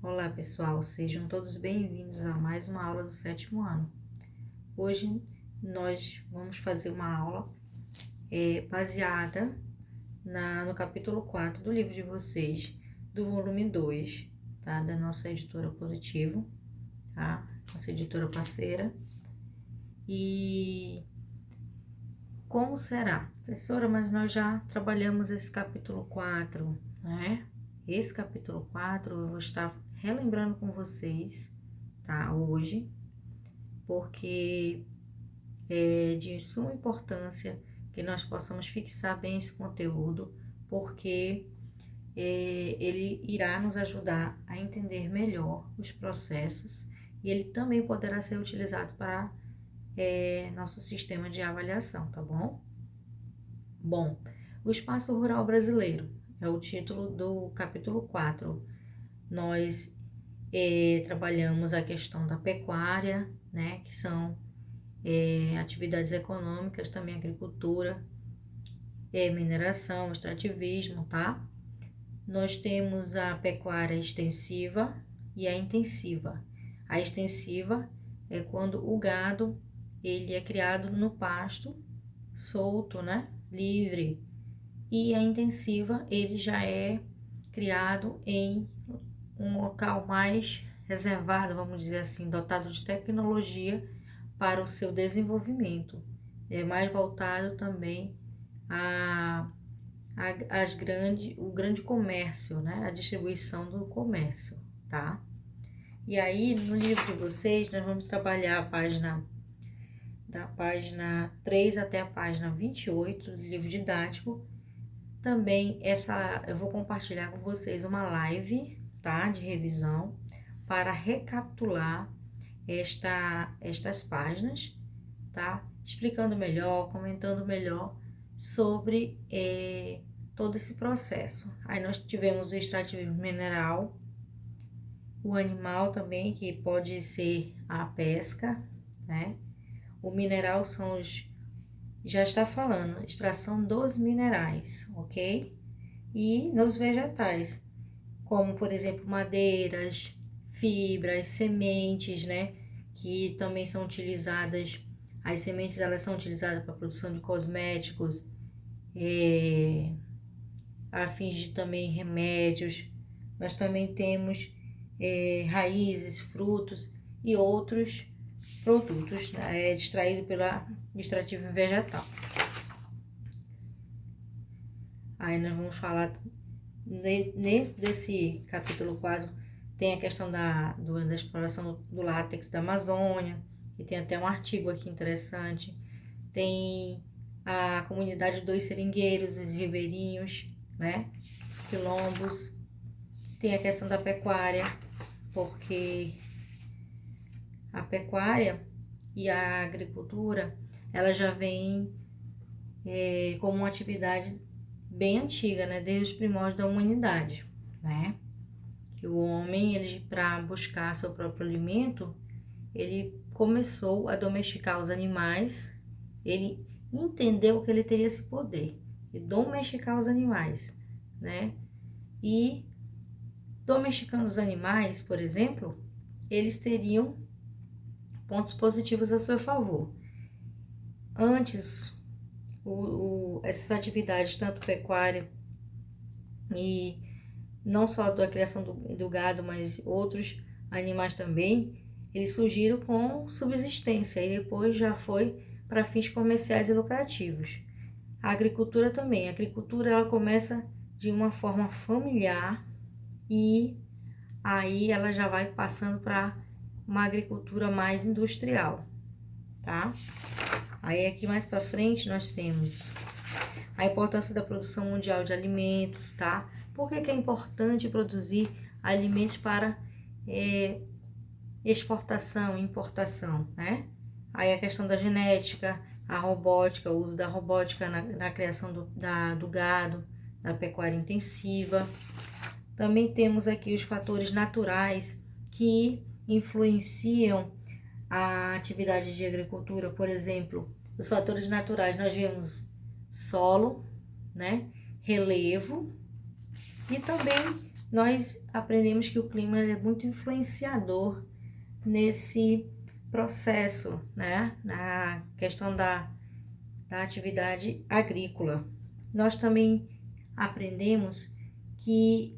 Olá pessoal, sejam todos bem-vindos a mais uma aula do 7º ano. Hoje nós vamos fazer uma aula baseada no capítulo 4 do livro de vocês, do volume 2, tá? Da nossa editora Positivo, tá? Nossa editora parceira. E como será? Professora, mas nós já trabalhamos esse capítulo 4, né? Esse capítulo 4 eu vou estar relembrando com vocês, tá? Hoje, porque é de suma importância que nós possamos fixar bem esse conteúdo, porque ele irá nos ajudar a entender melhor os processos e ele também poderá ser utilizado para nosso sistema de avaliação, tá bom? Bom, o espaço rural brasileiro é o título do capítulo 4. Nós trabalhamos a questão da pecuária, né, que são atividades econômicas, também agricultura, mineração, extrativismo, tá? Nós temos a pecuária extensiva e a intensiva. A extensiva é quando o gado ele é criado no pasto, solto, né, livre. E a intensiva ele já é criado em um local mais reservado, vamos dizer assim, dotado de tecnologia para o seu desenvolvimento. É mais voltado também o grande comércio, né? A distribuição do comércio, tá? E aí, no livro de vocês, nós vamos trabalhar da página 3 até a página 28 do livro didático. Também eu vou compartilhar com vocês uma live, tá? De revisão, para recapitular estas páginas, tá? Explicando melhor, comentando melhor sobre todo esse processo. Aí nós tivemos o extrativismo mineral, o animal também, que pode ser a pesca, né? O mineral já está falando, extração dos minerais, ok? E nos vegetais, como por exemplo madeiras, fibras, sementes, né? Que também são utilizadas, as sementes elas são utilizadas para a produção de cosméticos, a fins de também remédios. Nós também temos raízes, frutos e outros produtos extraídos pela extrativo vegetal. Aí nós vamos falar desse capítulo 4, tem a questão da exploração do látex da Amazônia, que tem até um artigo aqui interessante. Tem a comunidade dos seringueiros, os ribeirinhos, né? Os quilombos. Tem a questão da pecuária, porque a pecuária e a agricultura, ela já vem como uma atividade bem antiga, né? Desde os primórdios da humanidade, né? Que o homem, ele para buscar seu próprio alimento, ele começou a domesticar os animais, ele entendeu que ele teria esse poder de domesticar os animais, né? E domesticando os animais, por exemplo, eles teriam pontos positivos a seu favor. Antes, essas atividades, tanto pecuária e não só da criação do gado, mas outros animais também, eles surgiram com subsistência e depois já foi para fins comerciais e lucrativos. A agricultura também. A agricultura ela começa de uma forma familiar e aí ela já vai passando para uma agricultura mais industrial, tá? Aí aqui mais para frente nós temos a importância da produção mundial de alimentos, tá? Por que é importante produzir alimentos para exportação e importação, né? Aí a questão da genética, a robótica, o uso da robótica na criação do gado, da pecuária intensiva. Também temos aqui os fatores naturais que influenciam a atividade de agricultura. Por exemplo, os fatores naturais, nós vemos solo, né? Relevo e também nós aprendemos que o clima é muito influenciador nesse processo, né? Na questão da atividade agrícola. Nós também aprendemos que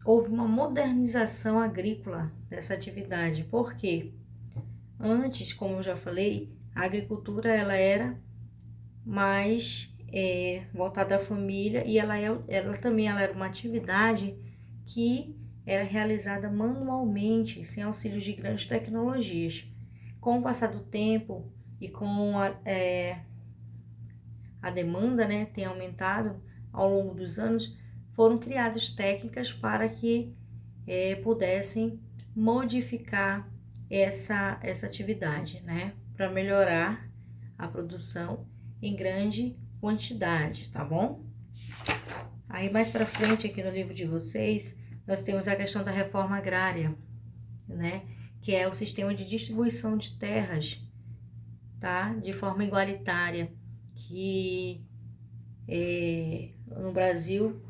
houve uma modernização agrícola dessa atividade. Por quê? Antes, como eu já falei, a agricultura ela era mais voltada à família e ela era uma atividade que era realizada manualmente, sem auxílio de grandes tecnologias. Com o passar do tempo e com a demanda, né, tem aumentado ao longo dos anos, foram criadas técnicas para que pudessem modificar essa atividade, né, para melhorar a produção em grande quantidade, tá bom? Aí mais para frente aqui no livro de vocês, nós temos a questão da reforma agrária, né, que é o sistema de distribuição de terras, tá, de forma igualitária, que no Brasil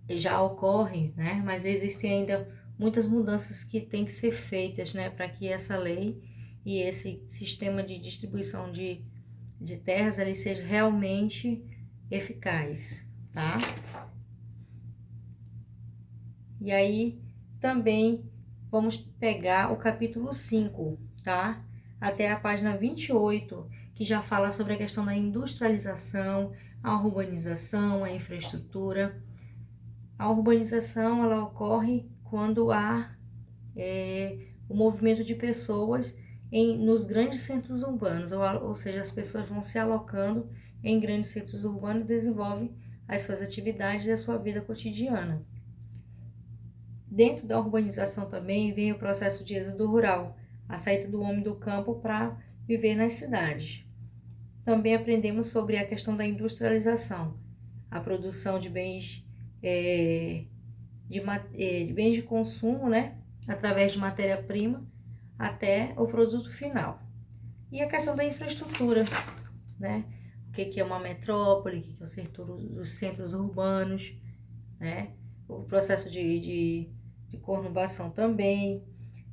já ocorre, né, mas existem ainda muitas mudanças que têm que ser feitas, né, para que essa lei e esse sistema de distribuição de terras ele seja realmente eficaz, tá? E aí também vamos pegar o capítulo 5, tá? Até a página 28, que já fala sobre a questão da industrialização, a urbanização, a infraestrutura. A urbanização ela ocorre quando há o movimento de pessoas nos grandes centros urbanos, ou seja, as pessoas vão se alocando em grandes centros urbanos e desenvolvem as suas atividades e a sua vida cotidiana. Dentro da urbanização também vem o processo de êxodo rural, a saída do homem do campo para viver nas cidades. Também aprendemos sobre a questão da industrialização, a produção de bens de bens de consumo, né, através de matéria-prima até o produto final. E a questão da infraestrutura, né? O que é uma metrópole, o que é o setor dos centros urbanos, né? O processo de conurbação também,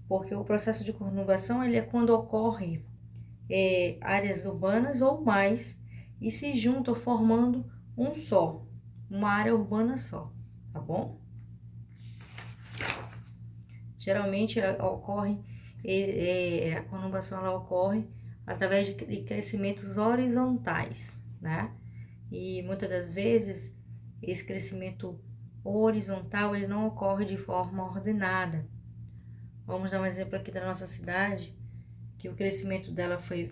porque o processo de conurbação ele é quando ocorre áreas urbanas ou mais e se juntam formando uma área urbana só, tá bom? Geralmente ocorre, a conurbação ela ocorre através de crescimentos horizontais, né? E muitas das vezes esse crescimento horizontal ele não ocorre de forma ordenada. Vamos dar um exemplo aqui da nossa cidade, que o crescimento dela foi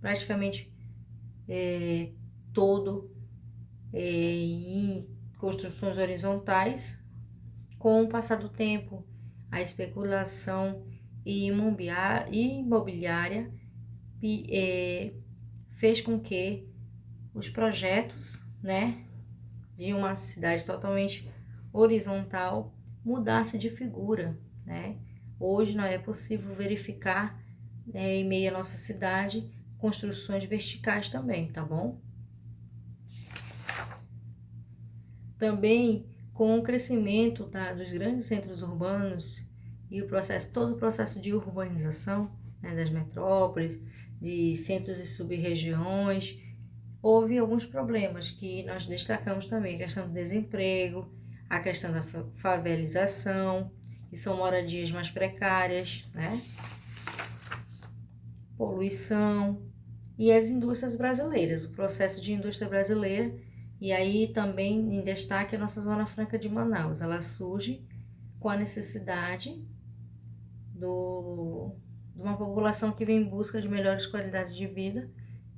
praticamente todo em construções horizontais. Com o passar do tempo, a especulação imobiliária fez com que os projetos, né, de uma cidade totalmente horizontal mudasse de figura, né? Hoje não é possível verificar em meio à nossa cidade construções verticais também, tá bom? Também com o crescimento dos grandes centros urbanos e todo o processo de urbanização, né, das metrópoles, de centros e sub-regiões, houve alguns problemas que nós destacamos também, a questão do desemprego, a questão da favelização, que são moradias mais precárias, né? Poluição e as indústrias brasileiras, o processo de indústria brasileira. E aí também em destaque a nossa Zona Franca de Manaus. Ela surge com a necessidade de uma população que vem em busca de melhores qualidades de vida.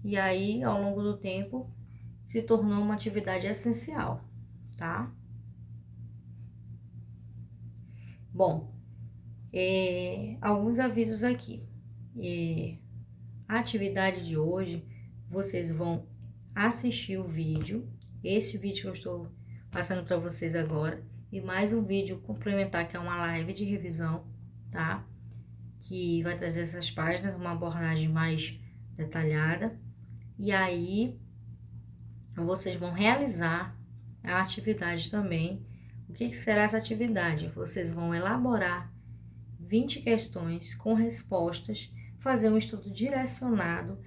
E aí, ao longo do tempo, se tornou uma atividade essencial, tá? Bom, alguns avisos aqui. A atividade de hoje, vocês vão assistir o vídeo, esse vídeo que eu estou passando para vocês agora, e mais um vídeo complementar, que é uma live de revisão, tá? Que vai trazer essas páginas, uma abordagem mais detalhada. E aí, vocês vão realizar a atividade também. O que será essa atividade? Vocês vão elaborar 20 questões com respostas, fazer um estudo direcionado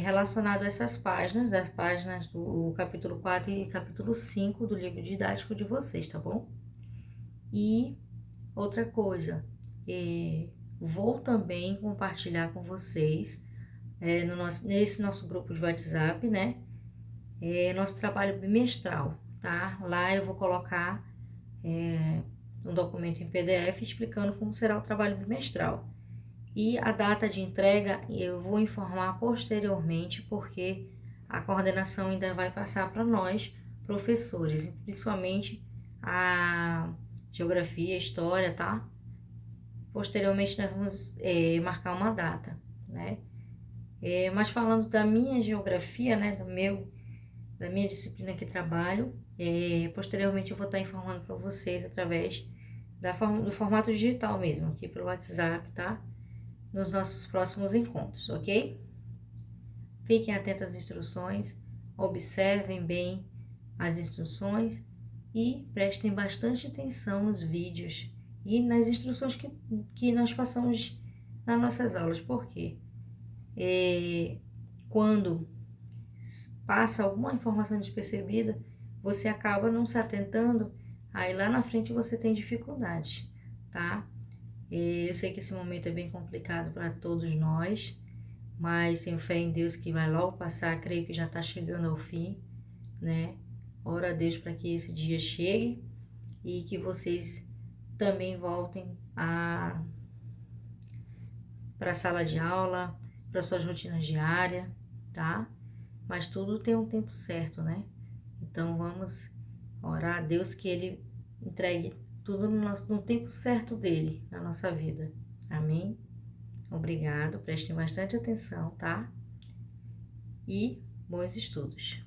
relacionado a essas páginas, das páginas do capítulo 4 e capítulo 5 do livro didático de vocês, tá bom? E outra coisa, vou também compartilhar com vocês nesse nosso grupo de WhatsApp, né? Nosso trabalho bimestral, tá? Lá eu vou colocar um documento em PDF explicando como será o trabalho bimestral. E a data de entrega eu vou informar posteriormente, porque a coordenação ainda vai passar para nós, professores, principalmente a geografia, história, tá? Posteriormente nós vamos marcar uma data, né? Mas falando da minha geografia, né, da minha disciplina que trabalho, posteriormente eu vou estar informando para vocês através do formato digital mesmo, aqui pelo WhatsApp, tá? Nos nossos próximos encontros, ok? Fiquem atentos às instruções, observem bem as instruções e prestem bastante atenção nos vídeos e nas instruções que nós passamos nas nossas aulas. Por quê? Quando passa alguma informação despercebida, você acaba não se atentando, aí lá na frente você tem dificuldades, tá? Eu sei que esse momento é bem complicado para todos nós, mas tenho fé em Deus que vai logo passar, creio que já está chegando ao fim, né? Oro a Deus para que esse dia chegue e que vocês também voltem para a sala de aula, para suas rotinas diárias, tá? Mas tudo tem um tempo certo, né? Então vamos orar a Deus que Ele entregue tudo no tempo certo dele, na nossa vida. Amém? Obrigado, prestem bastante atenção, tá? E bons estudos.